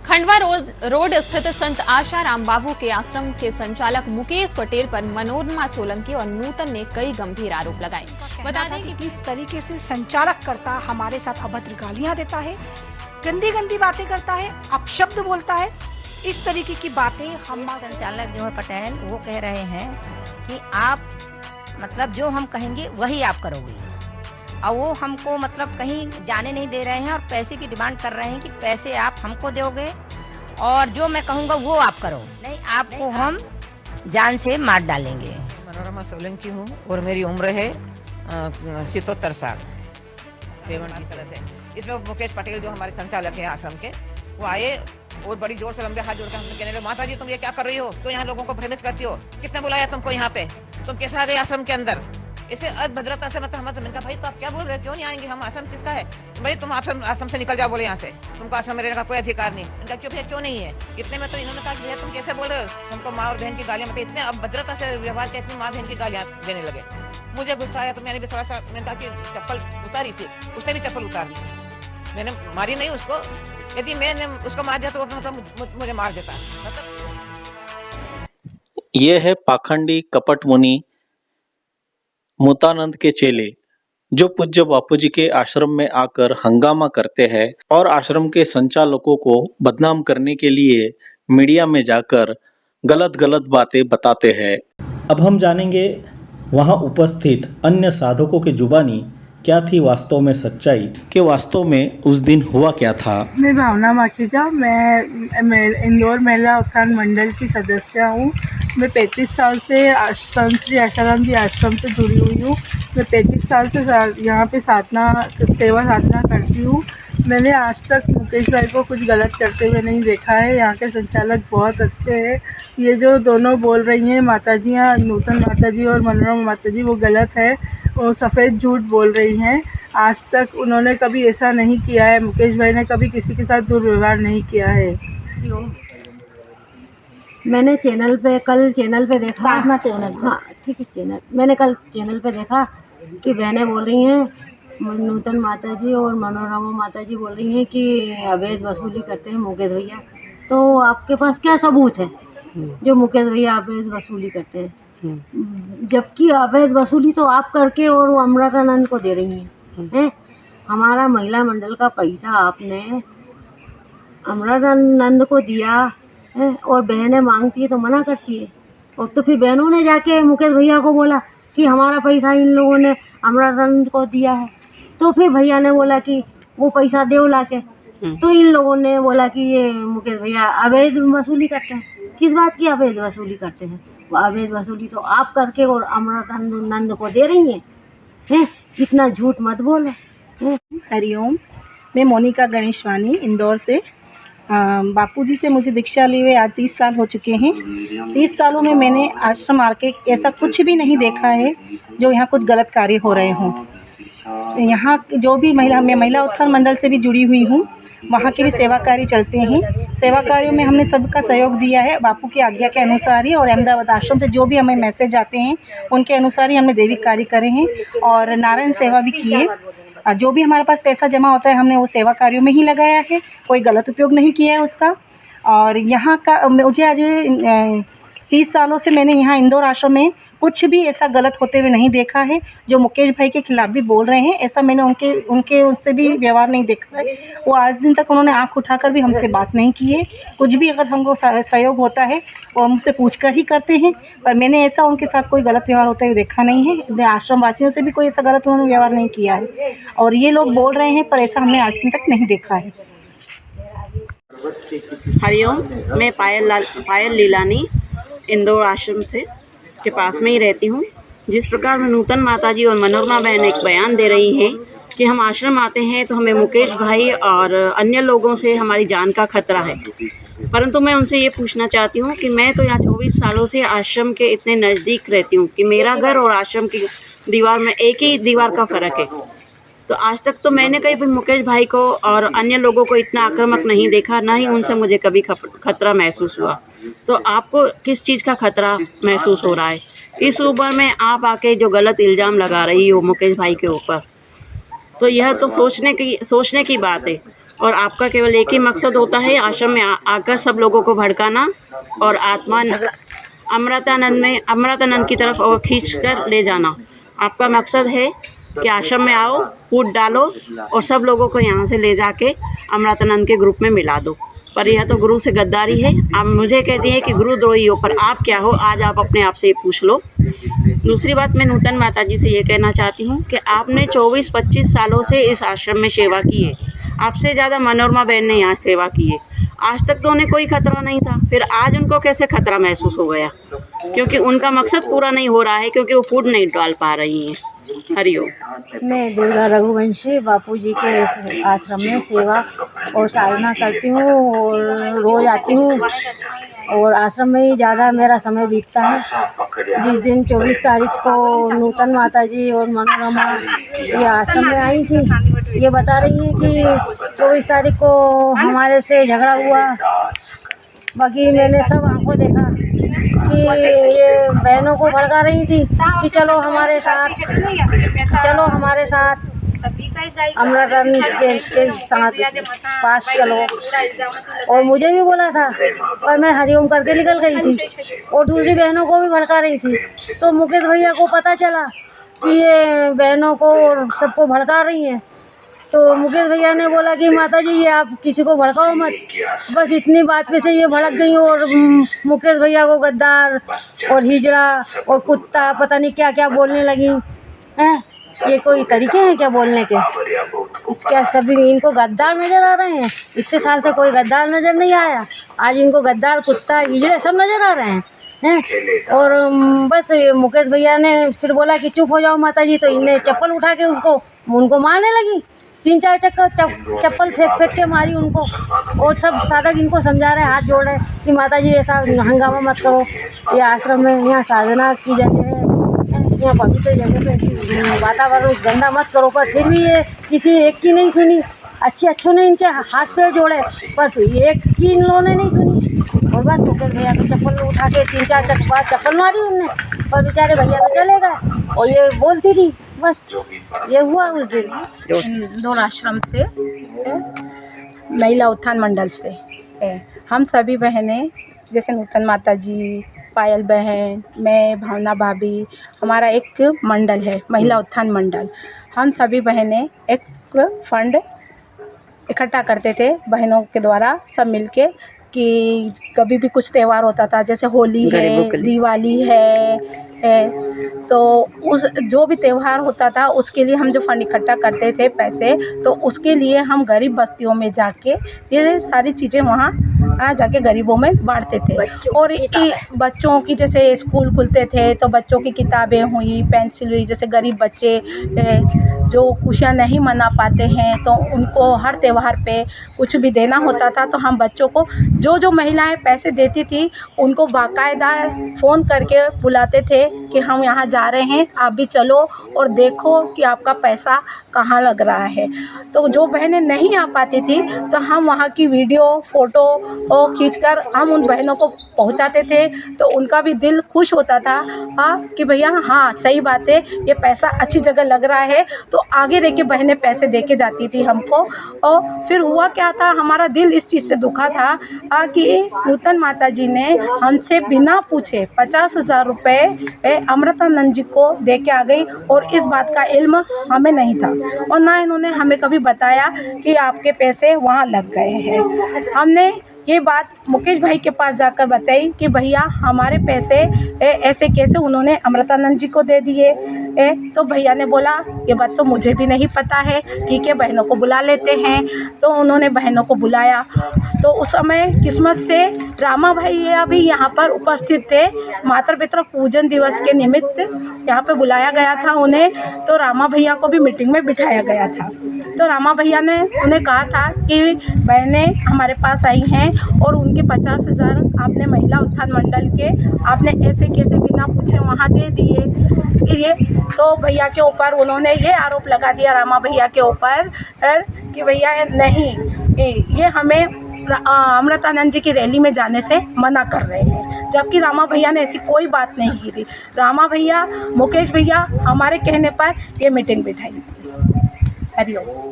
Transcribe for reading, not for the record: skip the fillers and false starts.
Khandwa road स्थित संत आशाराम बाबू के आश्रम के संचालक मुकेश पटेल पर मनोरमा सोलंकी और नूतन ने कई गंभीर आरोप लगाए। बता दें कि किस तरीके से संचालक करता हमारे साथ अभद्र गालियां देता है, गंदी गंदी बातें करता है, अपशब्द बोलता है। इस तरीके की बातें हम संचालक जो है पटेल वो कह रहे हैं कि आप मतलब जो हम कहेंगे वही आप करोगे, और वो हमको मतलब कहीं जाने नहीं दे रहे हैं और पैसे की डिमांड कर रहे हैं कि पैसे आप हमको दोगे और जो मैं कहूँगा वो आप करो, नहीं आपको हम जान से मार डालेंगे। मनोरमा सोलंकी हूँ और मेरी उम्र है 77 साल, 70 साल है। इसमें मुकेश पटेल जो हमारे संचालक है आश्रम के, वो आए और बड़ी जोर से लंबे हाथ जोड़कर हमसे कहने लगे, माता जी तुम ये क्या कर रही हो, तो यहाँ लोगों को भ्रमित करती हो, किसने बुलाया तुमको यहाँ पे, तुम कैसे आ गए आश्रम के अंदर। इसे अभद्रता से मतलब हम कहा भाई तो आप क्या बोल रहे हो, क्यों नहीं आएंगे, हम आश्रम किसका है, भाई तुम आश्रम से निकल जाओ, बोले यहाँ से तुमको आश्रम में रहने का कोई अधिकार नहीं। इनका क्यों भैया क्यों नहीं है। इतने में तो इन्होंने कहा भैया तुम कैसे बोल रहे हो, हमको माँ और बहन की गालियां, मतलब इतने अभद्रता से व्यवहार के इतनी माँ बहन की गालियां देने लगे। मुझे गुस्सा आया तो मैंने भी थोड़ा सा मैंने कहा कि चप्पल उतारी थी, उसने भी चप्पल उतार ली, मैंने मारी नहीं उसको, यदि मैंने उसको मार दिया तो मतलब मुझे मार देता। ये है पाखंडी कपट मुनि मुतानंद के चेले, जो पूज्य बापूजी के आश्रम में आकर हंगामा करते हैं और आश्रम के संचालकों को बदनाम करने के लिए मीडिया में जाकर गलत गलत बातें बताते हैं। अब हम जानेंगे वहां उपस्थित अन्य साधकों के जुबानी क्या थी वास्तव में सच्चाई, कि वास्तव में उस दिन हुआ क्या था। मैं भावना माखीजा, मैं इंदौर महिला उत्थान मंडल की सदस्य हूँ। मैं 35 साल से संत श्री आशाराम जी आश्रम से जुड़ी हुई हूँ। मैं 35 साल से यहाँ पे सेवा साधना करती हूँ। मैंने आज तक मुकेश भाई को कुछ गलत करते हुए नहीं देखा है। यहाँ के संचालक बहुत अच्छे हैं। ये जो दोनों बोल रही हैं माताजियाँ, नूतन माताजी और मनोरमा माताजी, वो गलत है, वो सफ़ेद झूठ बोल रही हैं। आज तक उन्होंने कभी ऐसा नहीं किया है, मुकेश भाई ने कभी किसी के साथ दुर्व्यवहार नहीं किया है। मैंने कल चैनल पे देखा, साधना चैनल, हाँ ठीक है चैनल, मैंने कल चैनल पे देखा कि बहनें बोल रही हैं, नूतन माताजी और मनोरमा माताजी बोल रही हैं कि अवैध वसूली करते हैं मुकेश भैया। तो आपके पास क्या सबूत है जो मुकेश भैया अवैध वसूली करते हैं? जबकि अवैध वसूली तो आप करके और वो अमृतानंद को दे रही हैं। हमारा महिला मंडल का पैसा आपने अमृतानंद को दिया है और बहनें मांगती है तो मना करती है, और तो फिर बहनों ने जाके मुकेश भैया को बोला कि हमारा पैसा इन लोगों ने अमृतानंद को दिया है। तो फिर भैया ने बोला कि वो पैसा दो लाके, तो इन लोगों ने बोला कि ये मुकेश भैया अवैध वसूली करते हैं। किस बात की अवैध वसूली करते हैं? वो अवैध वसूली तो आप करके और अमृतानंद को दे रही हैं। इतना झूठ मत बोलो। हरिओम, मैं मोनिका गणेशवानी इंदौर से। बापूजी से मुझे दीक्षा लिए हुए आज 30 साल हो चुके हैं। 30 सालों में मैंने आश्रम आके ऐसा कुछ भी नहीं देखा है जो यहाँ कुछ गलत कार्य हो रहे हों। यहाँ जो भी मैं महिला उत्थान मंडल से भी जुड़ी हुई हूँ, वहाँ के भी सेवा कार्य चलते हैं। सेवा कार्यों में हमने सबका सहयोग दिया है बापू की आज्ञा के अनुसार ही, और अहमदाबाद आश्रम से जो भी हमें मैसेज आते हैं उनके अनुसार ही हमने दैविक कार्य करे हैं और नारायण सेवा भी की है। जो भी हमारे पास पैसा जमा होता है हमने वो सेवा कार्यों में ही लगाया है, कोई गलत उपयोग नहीं किया है उसका। और यहाँ का मुझे आज 30 सालों से मैंने यहाँ इंदौर आश्रम में कुछ भी ऐसा गलत होते हुए नहीं देखा है। जो मुकेश भाई के खिलाफ भी बोल रहे हैं, ऐसा मैंने उनसे भी व्यवहार नहीं देखा है। वो आज दिन तक उन्होंने आंख उठाकर भी हमसे बात नहीं की है। कुछ भी अगर हमको सहयोग होता है वो हमसे पूछकर ही करते हैं, पर मैंने ऐसा उनके साथ कोई गलत व्यवहार होते हुए देखा नहीं है। आश्रम वासियों से भी कोई ऐसा गलत उन्होंने व्यवहार नहीं किया है, और ये लोग बोल रहे हैं पर ऐसा हमने आज दिन तक नहीं देखा है। हरिओम, मैं पायल लीलानी इंदौर आश्रम से के पास में ही रहती हूँ। जिस प्रकार में नूतन माताजी और मनोरमा बहन एक बयान दे रही हैं कि हम आश्रम आते हैं तो हमें मुकेश भाई और अन्य लोगों से हमारी जान का खतरा है, परंतु मैं उनसे ये पूछना चाहती हूँ कि मैं तो यहाँ 24 सालों से आश्रम के इतने नज़दीक रहती हूँ कि मेरा घर और आश्रम की दीवार में एक ही दीवार का फ़र्क है। तो आज तक तो मैंने कहीं भी मुकेश भाई को और अन्य लोगों को इतना आक्रामक नहीं देखा, ना ही उनसे मुझे कभी खतरा महसूस हुआ। तो आपको किस चीज़ का खतरा महसूस हो रहा है? इस उम्र में आप आके जो गलत इल्ज़ाम लगा रही हो मुकेश भाई के ऊपर, तो यह तो सोचने की बात है। और आपका केवल एक ही मकसद होता है आश्रम में आकर सब लोगों को भड़काना और आत्मा अमृतानंद की तरफ और खींच कर ले जाना। आपका मकसद है कि आश्रम में आओ, फूट डालो और सब लोगों को यहाँ से ले जाके अमृतानंद के ग्रुप में मिला दो। पर यह तो गुरु से गद्दारी है। आप मुझे कहती हैं कि गुरुद्रोही हो, पर आप क्या हो आज आप अपने आप से पूछ लो। दूसरी बात, मैं नूतन माता जी से ये कहना चाहती हूँ कि आपने 24-25 सालों से इस आश्रम में सेवा की है। आपसे ज़्यादा मनोरमा बहन ने यहाँ सेवा की है। आज तक तो उन्हें कोई खतरा नहीं था, फिर आज उनको कैसे खतरा महसूस हो गया? क्योंकि उनका मकसद पूरा नहीं हो रहा है, क्योंकि वो फूड नहीं डाल पा रही हैं। हरिओम। मैं दुर्गा रघुवंशी बापूजी के इस आश्रम में सेवा और साधना करती हूँ और रोज़ आती हूँ और आश्रम में ही ज़्यादा मेरा समय बीतता है। जिस दिन 24 तारीख को नूतन माता जी और मनोरमा ये आश्रम में आई थी, ये बता रही हैं कि 24 तारीख को हमारे से झगड़ा हुआ। बाकी मैंने सब आंखों देखा कि ये बहनों को भड़का रही थी कि चलो हमारे साथ अमृतानंद के साथ पास चलो, और मुझे भी बोला था, पर मैं हरिओम करके निकल गई थी और दूसरी बहनों को भी भड़का रही थी। तो मुकेश भैया को पता चला कि ये बहनों को और सबको भड़का रही हैं, तो मुकेश भैया ने बोला कि माता जी ये आप किसी को भड़काओ मत। बस इतनी बात पे से ये भड़क गई और मुकेश भैया को गद्दार और हिजड़ा और कुत्ता पता नहीं क्या क्या बोलने लगी हैं। ये कोई तरीके हैं क्या बोलने के? इसके सभी इनको गद्दार नज़र आ रहे हैं। इतने साल से कोई गद्दार नज़र नहीं आया, आज इनको गद्दार कुत्ता हिजड़े सब नज़र आ रहे हैं। और बस मुकेश भैया ने फिर बोला कि चुप हो जाओ माता जी, तो इन्हें चप्पल उठा के उनको मारने लगी। 3-4 चक्कर चप्पल फेंक के मारी उनको, और सब साधक इनको समझा रहे हैं, हाथ जोड़ रहे हैं कि माता जी ऐसा हंगामा मत करो, ये आश्रम में यहाँ साधना की जगह है, यहाँ पवित्र जगह पे वातावरण गंदा मत करो। पर फिर भी ये किसी एक की नहीं सुनी। अच्छों ने इनके हाथ पैर जोड़े, पर एक की इन लोगों ने नहीं सुनी। और बस मुकेश भैया तो चप्पल उठा के 3-4 चक्कर बाद चप्पल मारी उनने, पर बेचारे भैया तो चले गए और ये बोलती थी। बस ये हुआ उस दिन। इंदौर आश्रम से महिला उत्थान मंडल से हम सभी बहनें, जैसे नूतन माता जी, पायल बहन, मैं, भावना भाभी, हमारा एक मंडल है महिला उत्थान मंडल। हम सभी बहनें एक फंड इकट्ठा करते थे बहनों के द्वारा सब मिलके, कि कभी भी कुछ त्यौहार होता था, जैसे होली है, दिवाली है, तो उस जो भी त्यौहार होता था उसके लिए हम जो फंड इकट्ठा करते थे पैसे, तो उसके लिए हम गरीब बस्तियों में जाके ये सारी चीज़ें वहाँ जाके गरीबों में बांटते थे। और बच्चों की जैसे स्कूल खुलते थे तो बच्चों की किताबें हुई, पेंसिल हुई, जैसे गरीब बच्चे जो खुशियाँ नहीं मना पाते हैं तो उनको हर त्यौहार पे कुछ भी देना होता था, तो हम बच्चों को जो महिलाएं पैसे देती थी उनको बाकायदा फ़ोन करके बुलाते थे कि हम यहाँ जा रहे हैं, आप भी चलो और देखो कि आपका पैसा कहाँ लग रहा है। तो जो बहनें नहीं आ पाती थी तो हम वहाँ की वीडियो फ़ोटो और खींचकर हम उन बहनों को पहुँचाते थे, तो उनका भी दिल खुश होता था कि भैया हाँ सही बात है, ये पैसा अच्छी जगह लग रहा है। तो आगे रह के बहनें पैसे दे के जाती थी हमको। और फिर हुआ क्या था, हमारा दिल इस चीज़ से दुखा था कि नूतन माता जी ने हमसे बिना पूछे 50,000 रुपये अमृतानंद जी को दे के आ गई, और इस बात का इल्म हमें नहीं था और ना इन्होंने हमें कभी बताया कि आपके पैसे वहाँ लग गए हैं। हमने ये बात मुकेश भाई के पास जाकर बताई कि भैया हमारे पैसे ऐसे कैसे उन्होंने अमृतानंद जी को दे दिए। तो भैया ने बोला ये बात तो मुझे भी नहीं पता है, ठीक है बहनों को बुला लेते हैं। तो उन्होंने बहनों को बुलाया, तो उस समय किस्मत से रामा भैया भी यहाँ पर उपस्थित थे। मातृ पितृ पूजन दिवस के निमित्त यहाँ पे बुलाया गया था उन्हें, तो रामा भैया को भी मीटिंग में बिठाया गया था। तो रामा भैया ने उन्हें कहा था कि बहनें हमारे पास आई हैं और उनके 50,000 आपने महिला उत्थान मंडल के आपने ऐसे कैसे बिना पूछे वहाँ दे दिए। ये तो भैया के ऊपर उन्होंने ये आरोप लगा दिया रामा भैया के ऊपर कि भैया नहीं, ये हमें अमृतानंद जी की रैली में जाने से मना कर रहे हैं, जबकि रामा भैया ने ऐसी कोई बात नहीं की थी। रामा भैया, मुकेश भैया हमारे कहने पर ये मीटिंग बिठाई थी। हरिओम।